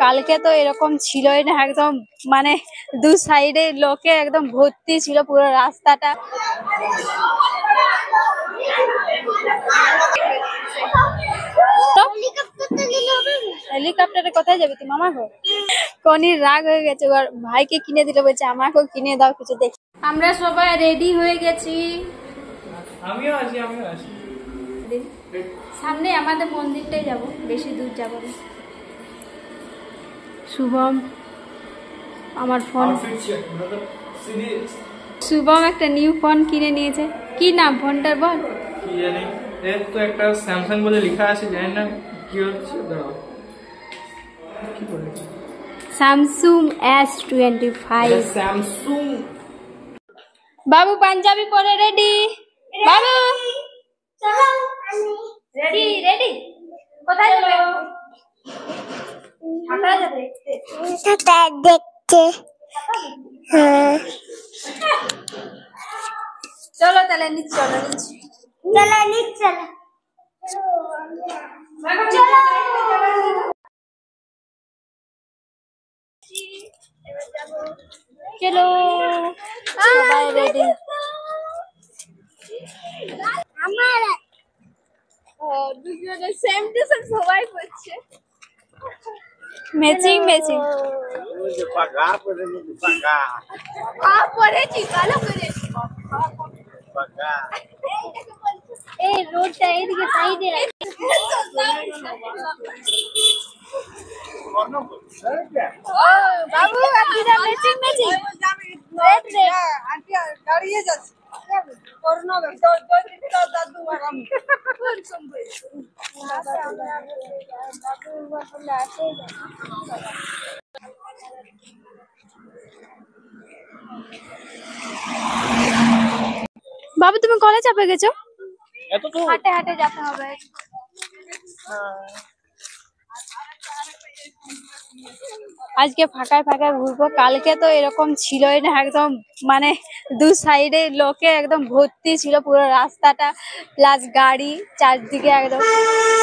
কালকে তো এরকম ছিলই না, একদম মানে দু সাইডে লোকে একদম ভর্তি ছিল পুরো রাস্তাটা। হেলিকপ্টারে কোথায় যাবে তুই? মামা ঘর। কনির রাগ হয়ে গেছে, ওর ভাইকে কিনে দিল, বলছে আমাকেও কিনে দাও কিছু। দেখি আমরা সবাই রেডি হয়ে গেছি। আমিও আছি। সামনে আমাদের মন্দিরটাই যাব, বেশি দূর যাব না। শুভম আমার ফোন, শুভম একটা নিউ ফোন কিনে নিয়েছে। কি নাম ফোনটার বল? কি জানি, এর তো একটা স্যামসাং বলে লেখা আছে, জানি না কি হচ্ছে। দাঁড়াও, কি বলে? Samsung S25। স্যামসুং। বাবু পাঞ্জাবি পরে রেডি। বাবু চলো, রেডি রেডি। কোথায় যাবে? ঢাকা যাবে দেখতে। হ্যাঁ চলো তাহলে নিচে চলো, নিচে চলো সবাই রেডি। আমার দুজনে সেম টু সেম সবাই করছে, ম্যাচিং ম্যাচিং। এই রোডটা এদিকে সাইডে বাবু, আপনারা matching matching red red aunty দাঁড়িয়ে যাচ্ছে। করোনা তো দাদু আর আমি কোন সম্ভব বাবু তুমি কলেজ চাপে গেছো? হাঁটে হাঁটে যেতে হবে। আজকে ফাঁকায় ফাঁকায় ঘুরবো, কালকে তো এরকম ছিলই না, একদম মানে দু সাইডে লোকে একদম ভর্তি ছিল পুরো রাস্তাটা, প্লাস গাড়ি চারদিকে একদম।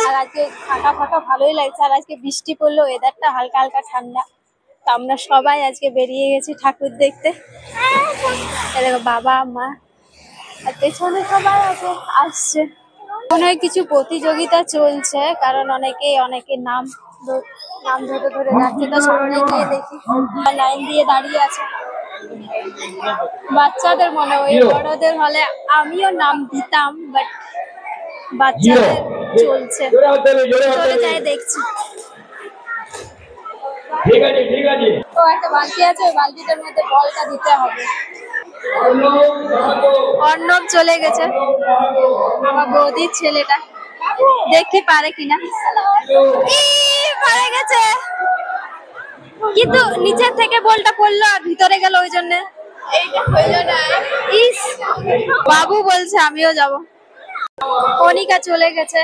আর আজকে ফাঁকা ফাঁকা ভালোই লাগছে, আর আজকে বৃষ্টি পড়লো, ওয়েদারটা হালকা হালকা ঠান্ডা। তো আমরা সবাই আজকে বেরিয়ে গেছি ঠাকুর দেখতে। দেখো বাবা মা আর পেছনে সবাই আসছে। মনে হয় কিছু প্রতিযোগিতা চলছে, কারণ অনেকের নাম ধরে ধরে যাচ্ছে। তো সামনে গিয়ে দেখি লাইন দিয়ে দাঁড়িয়ে আছে বাচ্চাদের, মনে হয় বড়দের হলে আমিও নাম দিতাম, বাট বাচ্চাদের চলছে। চলে যাই দেখছি। তো একটা বালতি আছে, ওই বালতিটার মধ্যে বলটা দিতে হবে। অর্ণব চলে গেছে, আমার বৌদির ছেলেটা, দেখি পারে কিনা। পারে গেছে, কিন্তু নিচের থেকে বলটা পড়লো আর ভিতরে গেল, ওই জন্য বাবু বলছে আমিও যাব। কনিকা চলে গেছে,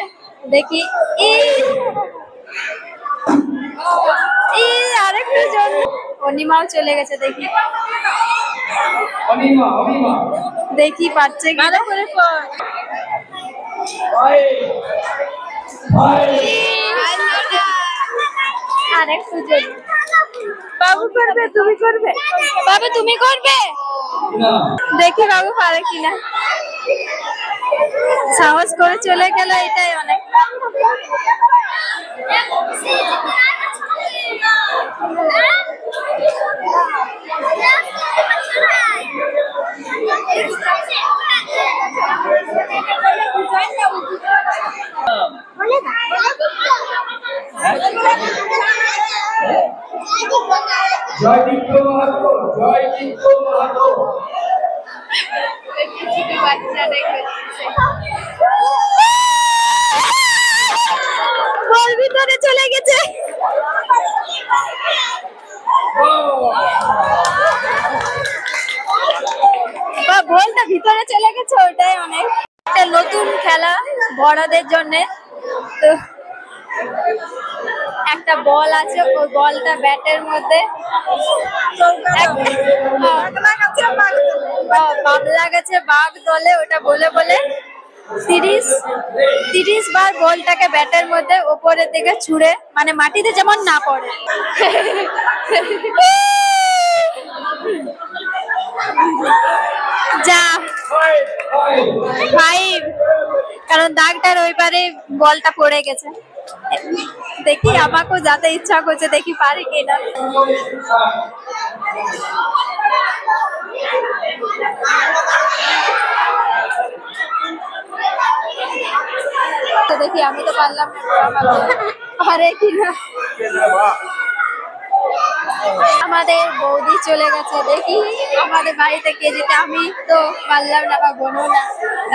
দেখি আরেকটু জন। অনিমাও চলে গেছে, দেখি পাচ্ছে কি। আরেকটু জন। বাবু করবে, তুমি করবে? বাবু তুমি করবে? দেখি বাবু পারে কিনা। সাহস করে চলে গেল, এটাই অনেক। জয় দীপ্ত মাহাতো, জয় দীপ্ত মাহাতো। বল ভিতরে চলে গেছে। বলটা ভিতরে চলে গেছে, ওটাই অনেক। একটা নতুন খেলা বড়দের জন্য। তো একটা বল আছে, ওই বলটা ব্যাটের মধ্যে বাবলা গেছে বাঘ দলে, ওটা বলে বলে 30 বার বলটাকে ব্যাটের মধ্যে উপরের দিকে ছুঁড়ে মানে মাটিতে যেমন না পড়ে। যা 5, কারণ দাগটার ওই পারে বলটা পড়ে গেছে। দেখি আমাকেও যাতে ইচ্ছা করছে, দেখি পারি কিনা। দেখি আমি তো পারলাম পারে কিনা। আমাদের বৌদি চলে গেছে, দেখি আমাদের বাড়িতে কে যেতে। আমি তো পারলাম না, বা বোনও না,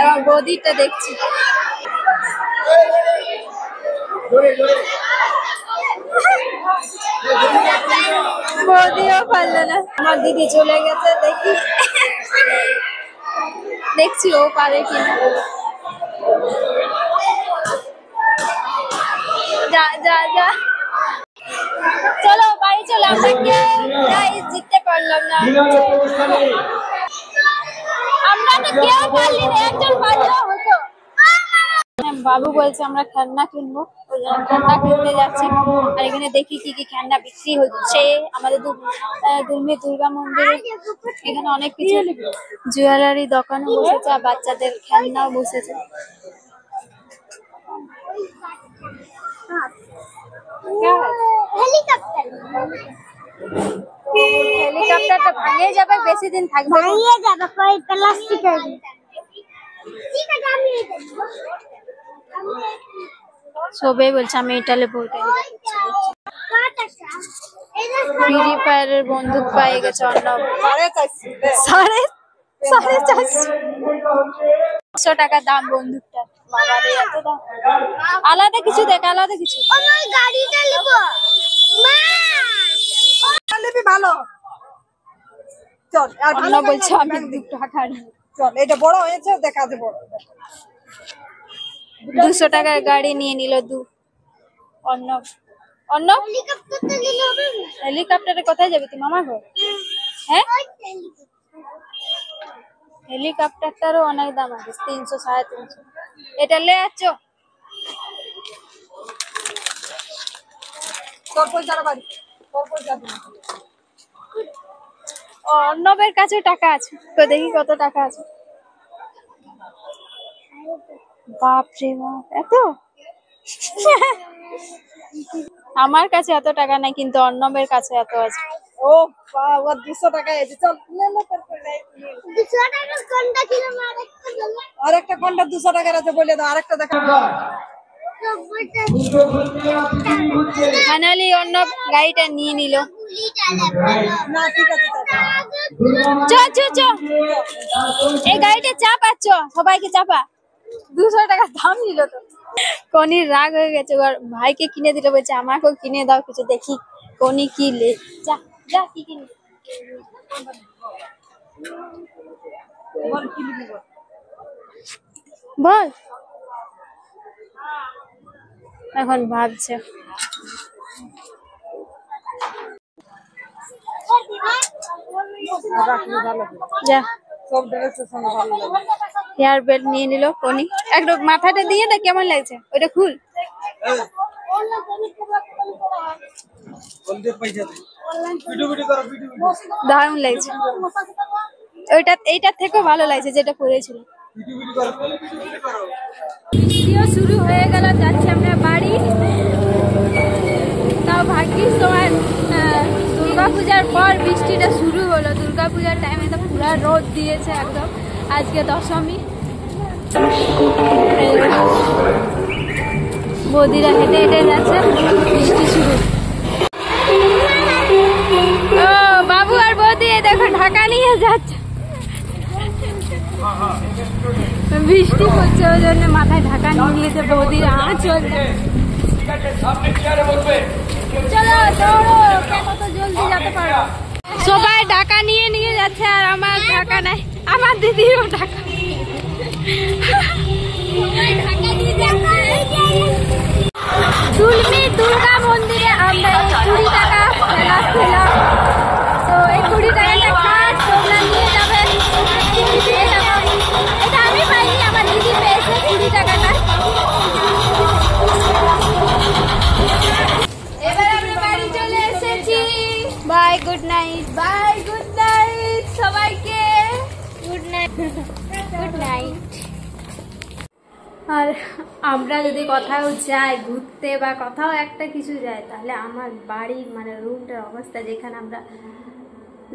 এবং বৌদিটা দেখছি। বৌদিও পারলো না, আমার দিদি চলে গেছে। দেখি দেখছি ও পারে কিনা। যা যা যা, চলো বাড়ি চলো। আমরা কেউ জিততে পারলাম না, আমরা তো কেউ পারলি না, একজন পারলেও হতো। বাবু বলছে আমরা খেলনা কিনবো, ওই জন্য খেলনা কিনতে যাচ্ছি। আর এখানে দেখি কি কি খেলনা বিক্রি হচ্ছে। আমাদের দুর্মি দুর্গা মন্দিরে এখানে অনেক কিছু জুয়েলারি দোকানও বসেছে, আর বাচ্চাদের খেলনাও বসেছে। হেলিকপ্টারটা ভাঙে যাবে, বেশি দিন থাকবে সবে বলছে আমি এটা নেবো, ওটা নেবো। ফ্রি ফায়ারের বন্দুক পাই গেছে অর্ণব। 450 টাকা দাম বন্দুকটা। বাবারে এত দাম। আলাদা কিছু দেখ, আলাদা কিছু। আমার গাড়িটা নেবো মা, নেবি ভালো। চল আর ভালো বলছে আমি 2 টাকা নিব। চল এটা বড় হয়েছে, দেখা দে বড়। 200 টাকার গাড়ি নিয়ে নিল অর্ণব। অর্ণব হেলিকপ্টারটা নিলে হবে? হেলিকপ্টারে কোথায় যাবি তুই, মামা ঘর? হ্যাঁ, হেলিকপ্টারটারও অনেক দাম আছে, 300 350। এটা লে আছো অর্ণবের কাছে টাকা আছে তো, দেখি কত টাকা আছে। বাপরে বাপ, এত! আমার কাছে এত টাকা নাই, কিন্তু অর্ণবের কাছে এত আছে। ও বাবা, 200 টাকা আছে। চল নে নে, 200 টাকা কোনটা ছিল? আরেকটা কোনটা 200 টাকার আছে বলে দাও, আরেকটা দেখা। ফাইনালি অর্ণব গাড়িটা নিয়ে নিল। না ঠিক আছে, চ চ চ, এই গাড়িটা চাপাচ্ছ, সবাইকে চাপা। 200 টাকা দাম নিল তো। কনির রাগ হয়ে গেছে, ওর ভাইকে কিনে দিল, বলছে আমাকেও কিনে দাও কিছু। দেখি কনি কি লে। যা যা, কি কিনবি বল। এখন ভাবছে। যা, হেয়ার বেল্ট নিয়ে নিল কনি। একটু মাথাটা দিয়ে না, কেমন লাগছে ওইটা খুল। দারুণ লাগছে ওইটা, এইটার থেকেও ভালো লাগছে যেটা পরেছিল। ভিডিও শুরু হয়ে গেল, যাচ্ছি আমরা বাড়ি। তাও ভাগ্যিস তোমার দুর্গাপূজার পর বৃষ্টিটা শুরু হলো। দুর্গাপূজার টাইমে তো পুরো রোদ দিয়েছে একদম। আজকে দশমী, বৌদিরা হেঁটে হেঁটে যাচ্ছে, বৃষ্টি শুরু। ও বাবু আর বৌদি দেখো ঢাকা নিয়ে যাচ্ছে, বৃষ্টি পড়ছে ওই জন্য মাথায় ঢাকা নিয়ে নিয়েছে বৌদির আঁচল। চলো দৌড়ো, কত জলদি যেতে পারো। সবাই ঢাকা নিয়ে নিয়ে যাচ্ছে, আর আমার ঢাকা নাই। আমার দিদিরও ঢাকা। দুলমি দুর্গা মন্দিরে আমরা 20 টাকা খেলা খেলাম। তো এই 20 টাকাটা তোমরা নিয়ে যাবেন। এটা আমি পাইনি, আমার দিদি পেয়েছে। Bye, good night. Bye, good night সবাইকে। Good night, good night. আর আমরা যদি কোথাও যাই ঘুরতে বা কোথাও একটা কিছু যাই, তাহলে আমার বাড়ির মানে রুমটার অবস্থা, যেখানে আমরা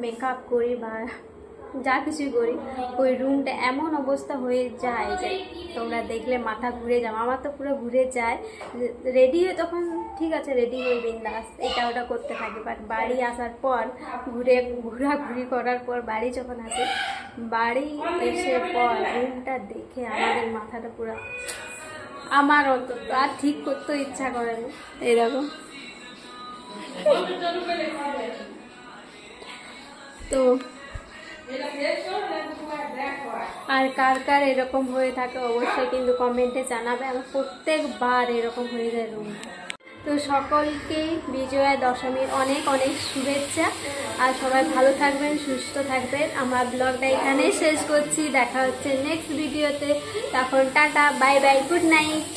মেকআপ করি বা যা কিছুই করি, ওই রুমটা এমন অবস্থা হয়ে যায় যে তোমরা দেখলে মাথা ঘুরে যাও। আমার তো পুরো ঘুরে যায়। রেডি হয়ে তখন ঠিক আছে, রেডি হয়ে বিন্দাস এটা ওটা করতে থাকি, বাট বাড়ি আসার পর ঘোরাঘুরি করার পর বাড়ি যখন আসি, বাড়ি এসে পর রুমটা দেখে আমাদের মাথাটা পুরো, আমার অন্তত আর ঠিক করতে ইচ্ছা করে না এরকম। তো আর কার কার এরকম হয়ে থাকে অবশ্যই কিন্তু কমেন্টে জানাবে। আমার প্রত্যেকবার এরকম হয়ে যায় রুম। তো সকলকেই বিজয়া দশমীর অনেক অনেক শুভেচ্ছা। আর সবাই ভালো থাকবেন, সুস্থ থাকবেন। আমার ব্লগটা এখানেই শেষ করছি। দেখা হচ্ছে নেক্সট ভিডিওতে। তখন tata, bye bye, good night.